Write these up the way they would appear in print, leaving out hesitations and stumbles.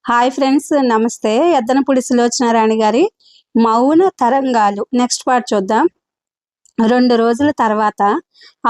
Hi friends, నమస్తే. ఎద్దనపూడి సులోచనారాణి గారి మౌన తరంగాలు నెక్స్ట్ పార్ట్ చూద్దాం. 2 రోజుల తర్వాత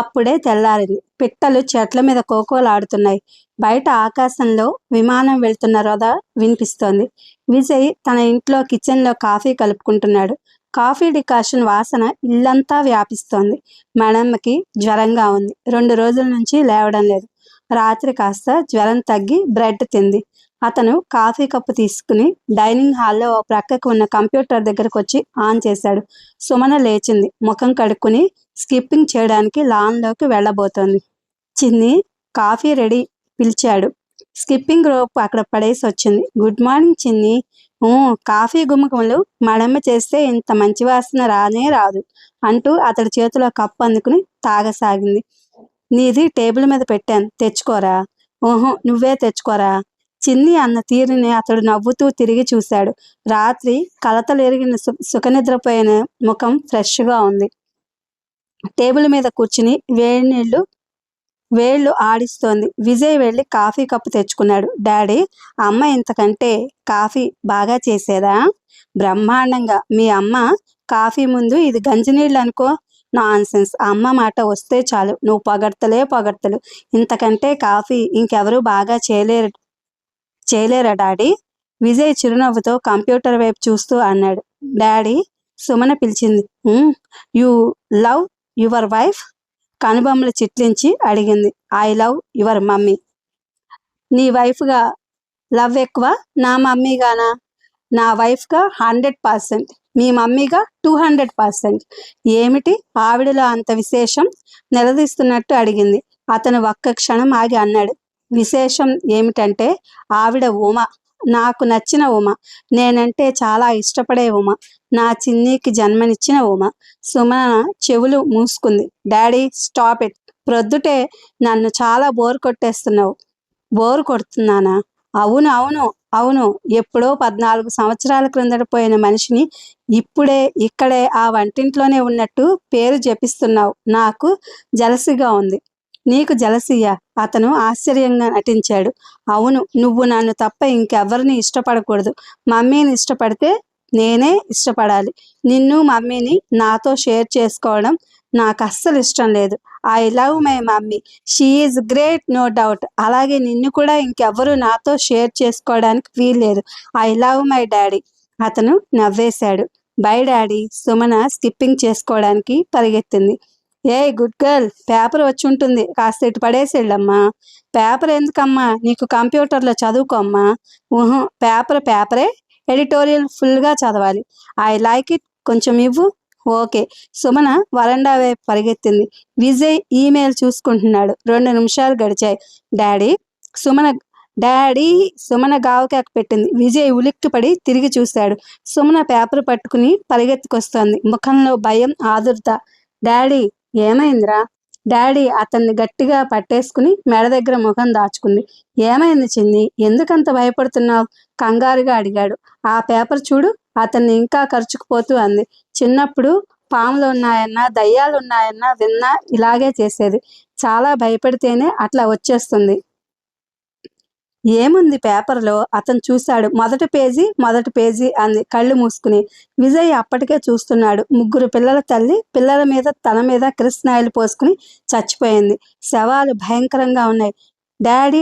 అప్పుడే తెల్లారింది. పిట్టలు చెట్ల మీద కోకోలాడుతున్నాయి. బయట ఆకాశంలో విమానం వెళ్తున్న రొద వినిపిస్తోంది. విజయ్ తన ఇంట్లో కిచెన్లో కాఫీ కలుపుకుంటున్నాడు. కాఫీ డికాషన్ వాసన ఇల్లంతా వ్యాపిస్తోంది. మేడమ్మకి జ్వరంగా ఉంది. 2 రోజుల నుంచి లేవడం లేదు. రాత్రి కాస్త జ్వరం తగ్గి బ్రెడ్ తింది. అతను కాఫీ కప్పు తీసుకుని డైనింగ్ హాల్లో ఓ ప్రక్కకు ఉన్న కంప్యూటర్ దగ్గరకు వచ్చి ఆన్ చేశాడు. సుమన లేచింది. ముఖం కడుక్కుని స్కిప్పింగ్ చేయడానికి లాన్లోకి వెళ్ళబోతోంది. చిన్ని, కాఫీ రెడీ పిలిచాడు. స్కిప్పింగ్ రోప్ అక్కడ పడేసి వచ్చింది. గుడ్ మార్నింగ్ చిన్ని. కాఫీ గుమ్మకములు మడమ్మ చేస్తే ఇంత మంచి వాసన రానే రాదు అంటూ అతడి చేతిలో కప్పు అందుకుని తాగసాగింది. నీది టేబుల్ మీద పెట్టాను, తెచ్చుకోరా. నువ్వే తెచ్చుకోరా. చిన్ని అన్న తీరుని అతడు నవ్వుతూ తిరిగి చూశాడు. రాత్రి కలతలెరిగిన సుఖనిద్రపోయిన ముఖం ఫ్రెష్గా ఉంది. టేబుల్ మీద కూర్చుని వేళ్ళు ఆడిస్తోంది. విజయ్ వెళ్ళి కాఫీ కప్పు తెచ్చుకున్నాడు. డాడీ, అమ్మ ఇంతకంటే కాఫీ బాగా చేసేదా? బ్రహ్మాండంగా. మీ అమ్మ కాఫీ ముందు ఇది గంజినీళ్ళు అనుకో. నాన్సెన్స్. అమ్మ మాట వస్తే చాలు నువ్వు పొగడ్తలు. ఇంతకంటే కాఫీ ఇంకెవరూ బాగా చేయలేరా డాడీ? విజయ్ చిరునవ్వుతో కంప్యూటర్ వైపు చూస్తూ అన్నాడు. డాడీ, సుమన పిలిచింది. You love your wife? కనుబొమ్మలు చిట్లించి అడిగింది. I love your mummy. నీ వైఫ్గా లవ్ ఎక్కువ, నా మమ్మీగానా? నా వైఫ్గా 100%, మీ మమ్మీగా 200%. ఏమిటి ఆవిడలో అంత విశేషం? నిలదీస్తున్నట్టు అడిగింది. అతను ఒక్క క్షణం ఆగి అన్నాడు. విశేషం ఏమిటంటే ఆవిడ ఉమ, నాకు నచ్చిన ఉమ, నేనంటే చాలా ఇష్టపడే ఉమ, నా చిన్నీకి జన్మనిచ్చిన ఉమ. సుమన చెవులు మూసుకుంది. Daddy, stop it. ప్రొద్దుటే నన్ను చాలా బోర్ కొట్టేస్తున్నావు. బోరు కొడుతున్నానా? అవును అవును అవును. ఎప్పుడో 14 సంవత్సరాల క్రిందట పోయిన మనిషిని ఇప్పుడే ఇక్కడే ఆ వంటింట్లోనే ఉన్నట్టు పేరు జపిస్తున్నావు. నాకు జలసిగా ఉంది. నీకు జలసియా? అతను ఆశ్చర్యంగా నటించాడు. అవును, నువ్వు నన్ను తప్ప ఇంకెవ్వరిని ఇష్టపడకూడదు. మమ్మీని ఇష్టపడితే నేనే ఇష్టపడాలి. నిన్ను మమ్మీని నాతో షేర్ చేసుకోవడం నాకు అస్సలు ఇష్టం లేదు. I love my mummy, she is great, no doubt. అలాగే నిన్ను కూడా ఇంకెవ్వరూ నాతో షేర్ చేసుకోవడానికి వీల్లేదు. I love my daddy. అతను నవ్వేశాడు. Bye daddy. సుమన స్కిప్పింగ్ చేసుకోవడానికి పరిగెత్తింది. ఏ గుడ్ గర్ల్, పేపర్ వచ్చి ఉంటుంది, కాస్త ఇటు పడేసేళ్ళమ్మా. పేపర్ ఎందుకమ్మా? నీకు కంప్యూటర్లో చదువుకోమ్మా. పేపరే. ఎడిటోరియల్ ఫుల్గా చదవాలి. ఐ లైక్ ఇట్, కొంచెం ఇవ్వు. ఓకే. సుమన వరండా వైపు పరిగెత్తింది. విజయ్ ఈమెయిల్ చూసుకుంటున్నాడు. 2 నిమిషాలు గడిచాయి. డాడీ, సుమన గావుకేక పెట్టింది. విజయ్ ఉలిక్కిపడి తిరిగి చూశాడు. సుమన పేపర్ పట్టుకుని పరిగెత్తుకొస్తోంది. ముఖంలో భయం, ఆదుర్త. డాడీ, ఏమైందిరా? డాడీ అతన్ని గట్టిగా పట్టేసుకుని మెడ దగ్గర ముఖం దాచుకుంది. ఏమైంది చిన్ని? ఎందుకంత భయపడుతున్నావు? కంగారుగా అడిగాడు. ఆ పేపర్ చూడు. అతన్ని ఇంకా ఖర్చుకుపోతూ అంది. చిన్నప్పుడు పాములు ఉన్నాయన్నా, దయ్యాలు ఉన్నాయన్నా విన్నా ఇలాగే చేసేది. చాలా భయపడితేనే అట్లా వచ్చేస్తుంది. ఏముంది పేపర్లో? అతను చూశాడు. మొదటి పేజీ అంది కళ్ళు మూసుకుని. విజయ్ అప్పటికే చూస్తున్నాడు. 3 పిల్లల తల్లి పిల్లల మీద తన మీద కృష్ణాయిలు పోసుకుని చచ్చిపోయింది. శవాలు భయంకరంగా ఉన్నాయి. డాడీ,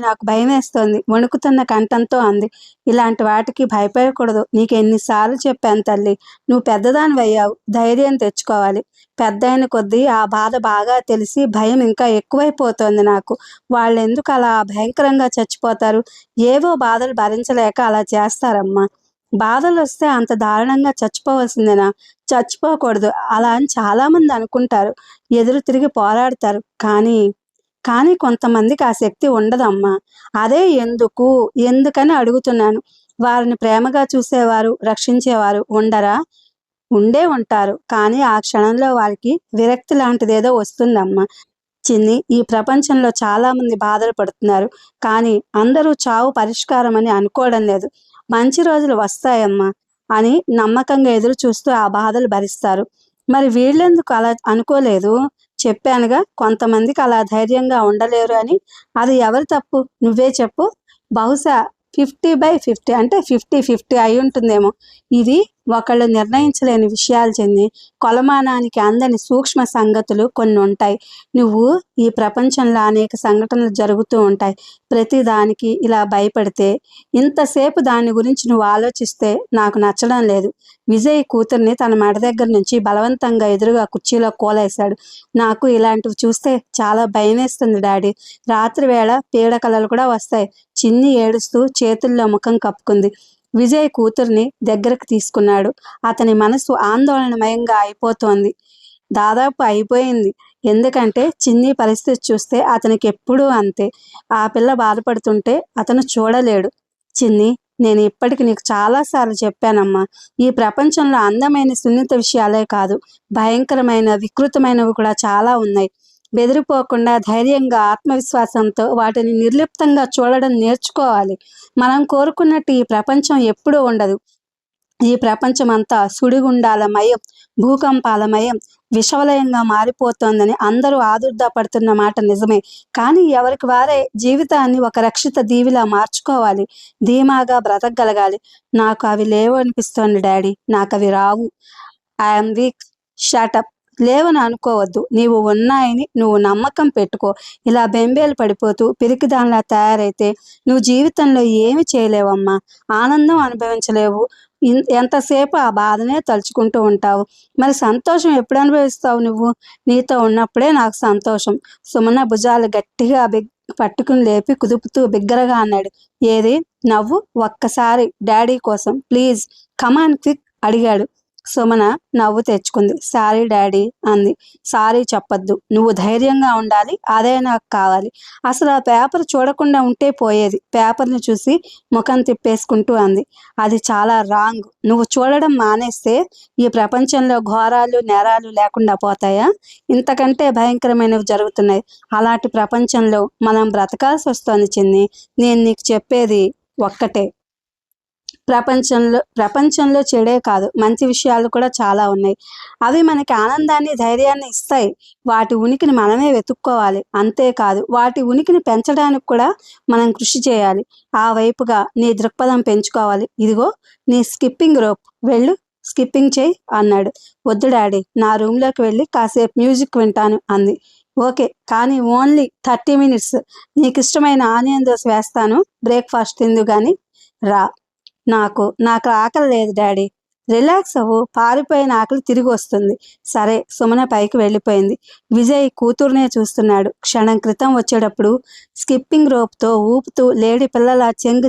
నాకు భయమేస్తోంది, వణుకుతున్న కంఠంతో అంది. ఇలాంటి వాటికి భయపడకూడదు. నీకు ఎన్నిసార్లు చెప్పాను తల్లి. నువ్వు పెద్దదానివయ్యావు, ధైర్యం తెచ్చుకోవాలి. పెద్దయిన కొద్దీ ఆ బాధ బాగా తెలిసి భయం ఇంకా ఎక్కువైపోతోంది నాకు. వాళ్ళెందుకు అలా భయంకరంగా చచ్చిపోతారు? ఏవో బాధలు భరించలేక అలా చేస్తారమ్మా. బాధలు వస్తే అంత దారుణంగా చచ్చిపోవలసిందేనా? చచ్చిపోకూడదు అలా అని చాలామంది అనుకుంటారు, ఎదురు తిరిగి పోరాడతారు. కానీ కొంతమందికి ఆ శక్తి ఉండదమ్మా. అదే ఎందుకని అడుగుతున్నాను. వారిని ప్రేమగా చూసేవారు, రక్షించేవారు ఉండరా? ఉండే ఉంటారు. కానీ ఆ క్షణంలో వారికి విరక్తి లాంటిదేదో వస్తుందమ్మా. చిన్ని, ఈ ప్రపంచంలో చాలామంది బాధలు పడుతున్నారు. కానీ అందరూ చావు పరిష్కారం అని అనుకోవడం లేదు. మంచి రోజులు వస్తాయమ్మా అని నమ్మకంగా ఎదురు చూస్తూ ఆ బాధలు భరిస్తారు. మరి వీళ్ళెందుకు అలా అనుకోలేదు? చెప్పానుగా, కొంతమందికి అలా ధైర్యంగా ఉండలేరు అని. అది ఎవరి తప్పు? నువ్వే చెప్పు. బహుశా 50/50 అంటే 50-50 అయి ఉంటుందేమో. ఇది ఒకళ్ళు నిర్ణయించలేని విషయాలు చెంది కొలమానానికి అందని సూక్ష్మ సంగతులు కొన్ని ఉంటాయి. నువ్వు ఈ ప్రపంచంలో అనేక సంఘటనలు జరుగుతూ ఉంటాయి. ప్రతి దానికి ఇలా భయపడితే ఇంతసేపు దాని గురించి నువ్వు ఆలోచిస్తే నాకు నచ్చడం లేదు. విజయ్ కూతుర్ని తన మెడ దగ్గర నుంచి బలవంతంగా ఎదురుగా కుర్చీలో కోలేశాడు. నాకు ఇలాంటివి చూస్తే చాలా భయమేస్తుంది డాడీ. రాత్రి వేళ పీడకలలు కూడా వస్తాయి. చిన్ని ఏడుస్తూ చేతుల్లో ముఖం కప్పుకుంది. విజయ్ కూతుర్ని దగ్గరకు తీసుకున్నాడు. అతని మనసు ఆందోళనమయంగా అయిపోతోంది. దాదాపు అయిపోయింది. ఎందుకంటే చిన్ని పరిస్థితి చూస్తే అతనికి ఎప్పుడూ అంతే. ఆ పిల్ల బాధపడుతుంటే అతను చూడలేడు. చిన్ని, నేను ఇప్పటికి నీకు చాలాసార్లు చెప్పానమ్మా, ఈ ప్రపంచంలో అందమైన సున్నిత విషయాలే కాదు, భయంకరమైన వికృతమైనవి కూడా చాలా ఉన్నాయి. బెదిరిపోకుండా ధైర్యంగా ఆత్మవిశ్వాసంతో వాటిని నిర్లిప్తంగా చూడడం నేర్చుకోవాలి. మనం కోరుకున్నట్టు ఈ ప్రపంచం ఎప్పుడూ ఉండదు. ఈ ప్రపంచం అంతా సుడిగుండాలమయం, భూకంపాలమయం, విషవలయంగా మారిపోతోందని అందరూ ఆదుర్దాపడుతున్న మాట నిజమే. కానీ ఎవరికి వారే జీవితాన్ని ఒక రక్షిత దీవిలా మార్చుకోవాలి. ధీమాగా బ్రతకగలగాలి. నాకు అవి లేవు అనిపిస్తోంది డాడీ. నాకు అవి రావు. I'm week. షటప్. లేవని అనుకోవద్దు. నీవు ఉన్నాయని నువ్వు నమ్మకం పెట్టుకో. ఇలా బెంబేలు పడిపోతూ పిరికిదానిలా తయారైతే నువ్వు జీవితంలో ఏమి చేయలేవమ్మా. ఆనందం అనుభవించలేవు. ఎంతసేపు ఆ బాధనే తలుచుకుంటూ ఉంటావు. మరి సంతోషం ఎప్పుడు అనుభవిస్తావు నువ్వు? నీతో ఉన్నప్పుడే నాకు సంతోషం. సుమన భుజాలు గట్టిగా పట్టుకుని లేపి కుదుపుతూ బిగ్గరగా అన్నాడు. ఏది నవ్వు ఒక్కసారి డాడీ కోసం ప్లీజ్, కమాన్ క్విక్ అడిగాడు. సుమన నవ్వు తెచ్చుకుంది. సారీ డాడీ అంది. సారీ చెప్పొద్దు. నువ్వు ధైర్యంగా ఉండాలి. అదే నాకు కావాలి. అసలు ఆ పేపర్ చూడకుండా ఉంటే పోయేది. పేపర్ని చూసి ముఖం తిప్పేసుకుంటూ అంది. అది చాలా రాంగ్. నువ్వు చూడడం మానేస్తే ఈ ప్రపంచంలో ఘోరాలు నేరాలు లేకుండా పోతాయా? ఇంతకంటే భయంకరమైనవి జరుగుతున్నాయి. అలాంటి ప్రపంచంలో మనం బ్రతకాల్సి వస్తోంది చిన్ని. నేను నీకు చెప్పేది ఒక్కటే. ప్రపంచంలో చెడే కాదు, మంచి విషయాలు కూడా చాలా ఉన్నాయి. అవి మనకి ఆనందాన్ని ధైర్యాన్ని ఇస్తాయి. వాటి ఉనికిని మనమే వెతుక్కోవాలి. అంతేకాదు వాటి ఉనికిని పెంచడానికి కూడా మనం కృషి చేయాలి. ఆ వైపుగా నీ దృక్పథం పెంచుకోవాలి. ఇదిగో నీ స్కిప్పింగ్ రోప్, వెళ్ళు స్కిప్పింగ్ చేయి అన్నాడు. వద్దు డాడీ, నా రూమ్లోకి వెళ్ళి కాసేపు మ్యూజిక్ వింటాను అంది. ఓకే, కానీ ఓన్లీ 30 minutes. నీకు ఇష్టమైన ఆనియన్ దోశ వేస్తాను. బ్రేక్ఫాస్ట్ తిందు కానీ రా. నాకు ఆకలి లేదు డాడీ. రిలాక్స్ అవ్వు. పారిపోయిన ఆకలి తిరిగి వస్తుంది. సరే. సుమన పైకి వెళ్ళిపోయింది. విజయ్ కూతుర్నే చూస్తున్నాడు. క్షణం క్రితం వచ్చేటప్పుడు స్కిప్పింగ్ రోప్తో ఊపుతూ లేడి పిల్లల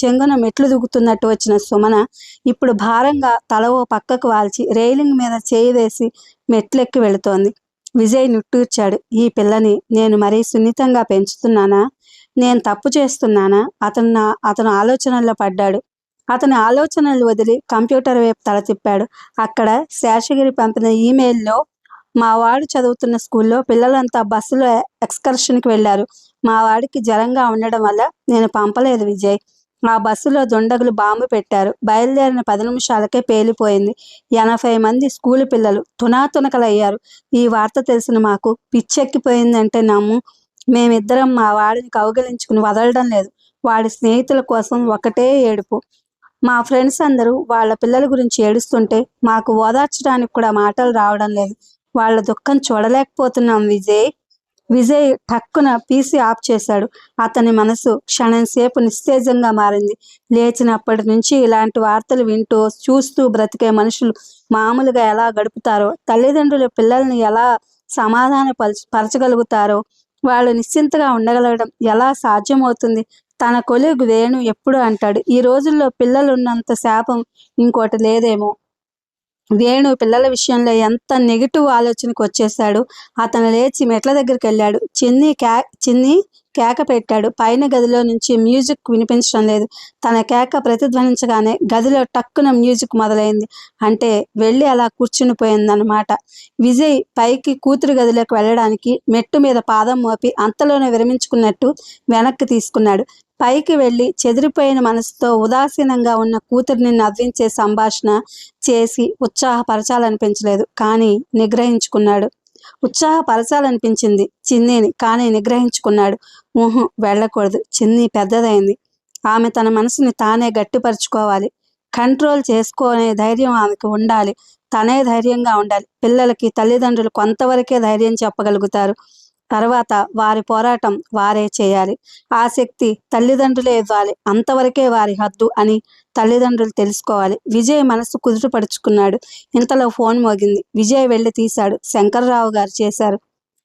చెంగున మెట్లు దిగుతున్నట్టు వచ్చిన సుమన ఇప్పుడు భారంగా తల ఓ పక్కకు వాల్చి రైలింగ్ మీద చేయి వేసి మెట్లెక్కి వెళుతోంది. విజయ్ నిట్టూర్చాడు. ఈ పిల్లని నేను మరీ సున్నితంగా పెంచుతున్నానా? నేను తప్పు చేస్తున్నానా? అతను ఆలోచనల్లో పడ్డాడు. అతని ఆలోచనలు వదిలి కంప్యూటర్ వైపు తల తిప్పాడు. అక్కడ శేషగిరి పంపిన ఈమెయిల్లో మా వాడు చదువుతున్న స్కూల్లో పిల్లలంతా బస్సులో ఎక్స్కర్షన్కి వెళ్ళారు. మా వాడికి జ్వరంగా ఉండడం వల్ల నేను పంపలేదు విజయ్. ఆ బస్సులో దుండగులు బాంబు పెట్టారు. బయలుదేరిన 10 నిమిషాలకే పేలిపోయింది. 80 మంది స్కూలు పిల్లలు తునాతునకలయ్యారు. ఈ వార్త తెలిసిన మాకు పిచ్చెక్కిపోయిందంటే నమ్ము. మేమిద్దరం మా వాడిని కౌగిలించుకుని వదలడం లేదు. వాడి స్నేహితుల కోసం ఒకటే ఏడుపు. మా ఫ్రెండ్స్ అందరూ వాళ్ళ పిల్లల గురించి ఏడుస్తుంటే మాకు ఓదార్చడానికి కూడా మాటలు రావడం లేదు. వాళ్ళ దుఃఖం చూడలేకపోతున్నాం విజయ్ టక్కున పీసీ ఆఫ్ చేశాడు. అతని మనసు క్షణం సేపు నిస్తేజంగా మారింది. లేచినప్పటి నుంచి ఇలాంటి వార్తలు వింటూ చూస్తూ బ్రతికే మనుషులు మామూలుగా ఎలా గడుపుతారో, తల్లిదండ్రులు పిల్లల్ని ఎలా పరచగలుగుతారో, వాళ్ళు నిశ్చింతగా ఉండగలగడం ఎలా సాధ్యమవుతుంది? తన కొలీగ్ వేణు ఎప్పుడు అంటాడు, ఈ రోజుల్లో పిల్లలున్నంత శాపం ఇంకోటి లేదేమో. వేణు పిల్లల విషయంలో ఎంత నెగిటివ్ ఆలోచనకు వచ్చేశాడు. అతను లేచి మెట్ల దగ్గరికి వెళ్ళాడు. చిన్ని కేక పెట్టాడు. పైన గదిలో నుంచి మ్యూజిక్ వినిపించడం లేదు. తన కేక ప్రతిధ్వనించగానే గదిలో టక్కున మ్యూజిక్ మొదలైంది. అంటే వెళ్ళి అలా కూర్చుని పోయిందన్నమాట. విజయ్ పైకి కూతురు గదిలోకి వెళ్ళడానికి మెట్టు మీద పాదం మోపి అంతలోనే విరమించుకున్నట్టు వెనక్కి తీసుకున్నాడు. పైకి వెళ్ళి చెదిరిపోయిన మనసుతో ఉదాసీనంగా ఉన్న కూతురిని నవ్వించే సంభాషణ చేసి ఉత్సాహపరచాలనిపించలేదు. కానీ నిగ్రహించుకున్నాడు. ఉత్సాహపరచాలనిపించింది చిన్నీని, కానీ నిగ్రహించుకున్నాడు. వెళ్ళకూడదు. చిన్ని పెద్దదైంది. ఆమె తన మనసుని తానే గట్టిపరుచుకోవాలి. కంట్రోల్ చేసుకునే ధైర్యం ఆమెకు ఉండాలి. తనే ధైర్యంగా ఉండాలి. పిల్లలకి తల్లిదండ్రులు కొంతవరకే ధైర్యం చెప్పగలుగుతారు. తర్వాత వారి పోరాటం వారే చేయాలి. ఆ శక్తి తల్లిదండ్రులే ఇవ్వాలి. అంతవరకే వారి హద్దు అని తల్లిదండ్రులు తెలుసుకోవాలి. విజయ్ మనసు కుదుటపరుచుకున్నాడు. ఇంతలో ఫోన్ మోగింది. విజయ్ వెళ్ళి తీశాడు. శంకర్రావు గారు చేశారు.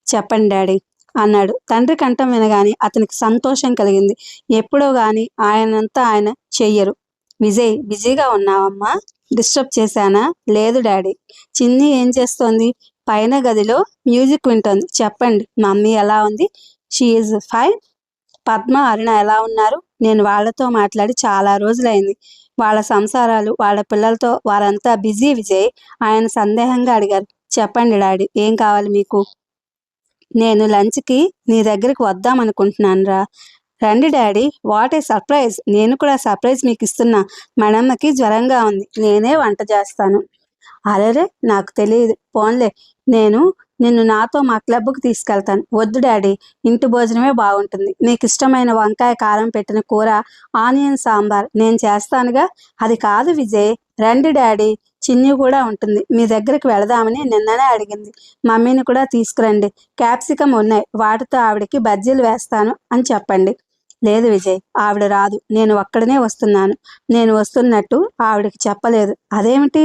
చెప్పండి డాడీ అన్నాడు. తండ్రి కంఠం వినగానే అతనికి సంతోషం కలిగింది. ఎప్పుడో గాని ఆయనంతా ఆయన చెయ్యరు. విజయ్, బిజీగా ఉన్నావమ్మా? డిస్టర్బ్ చేశానా? లేదు డాడీ. చిన్ని ఏం చేస్తోంది? పైన గదిలో మ్యూజిక్ వింటోంది. చెప్పండి, మమ్మీ ఎలా ఉంది? She is fine. Padma, Aruna ఎలా ఉన్నారు? నేను వాళ్ళతో మాట్లాడి చాలా రోజులైంది. వాళ్ళ సంసారాలు, వాళ్ళ పిల్లలతో వారంతా బిజీ విజయ్. ఆయన సందేహంగా అడిగారు. చెప్పండి డాడీ, ఏం కావాలి మీకు? నేను లంచ్కి నీ దగ్గరికి వద్దామనుకుంటున్నాను రా. రండి డాడీ, వాట్ ఏ సర్ప్రైజ్. నేను కూడా సర్ప్రైజ్ మీకు ఇస్తున్నా. మేడమ్మకి జ్వరంగా ఉంది. నేనే వంట చేస్తాను. అరెరే, నాకు తెలియదు. పోన్లే, నేను నిన్ను నాతో మా క్లబ్కి తీసుకెళ్తాను. వద్దు డాడీ, ఇంటి భోజనమే బాగుంటుంది. నీకు ఇష్టమైన వంకాయ కారం పెట్టిన కూర, ఆనియన్ సాంబార్ నేను చేస్తానుగా. అది కాదు విజయ్. రండి డాడీ, చిన్ని కూడా ఉంటుంది. మీ దగ్గరికి వెళదామని నిన్ననే అడిగింది. మమ్మీని కూడా తీసుకురండి. క్యాప్సికమ్ ఉన్నాయి, వాటితో ఆవిడకి బజ్జీలు వేస్తాను అని చెప్పండి. లేదు విజయ్, ఆవిడ రాదు. నేను ఒక్కడనే వస్తున్నాను. నేను వస్తున్నట్టు ఆవిడకి చెప్పలేదు. అదేమిటి?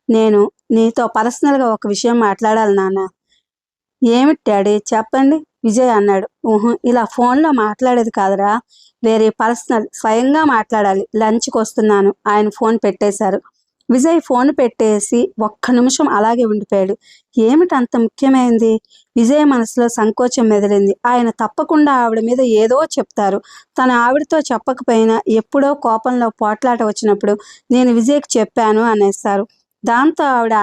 నేను నీతో పర్సనల్గా ఒక విషయం మాట్లాడాలి నాన్న. ఏమిటి డాడీ, చెప్పండి విజయ్ అన్నాడు. ఇలా ఫోన్లో మాట్లాడేది కాదురా, వేరే పర్సనల్, స్వయంగా మాట్లాడాలి. లంచ్కి వస్తున్నాను. ఆయన ఫోన్ పెట్టేశారు. విజయ్ ఫోన్ పెట్టేసి ఒక్క నిమిషం అలాగే ఉండిపోయాడు. ఏమిటి అంత ముఖ్యమైంది? విజయ్ మనసులో సంకోచం మెదిలింది. ఆయన తప్పకుండా ఆవిడ మీద ఏదో చెప్తారు. తన ఆవిడతో చెప్పకపోయినా ఎప్పుడో కోపంలో పోట్లాట వచ్చినప్పుడు నేను విజయ్కి చెప్పాను అనేస్తారు. దాంతో ఆవిడ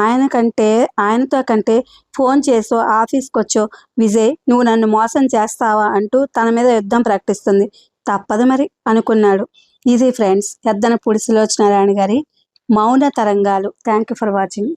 ఆయనతో కంటే ఫోన్ చేసో ఆఫీస్కి వచ్చో విజయ్, నువ్వు నన్ను మోసం చేస్తావా అంటూ తన మీద యుద్ధం ప్రకటిస్తుంది. తప్పదు మరి అనుకున్నాడు. ఇది ఫ్రెండ్స్, ఎద్దనపూడి సులోచనారాయణ గారి మౌన తరంగాలు. Thank you for watching.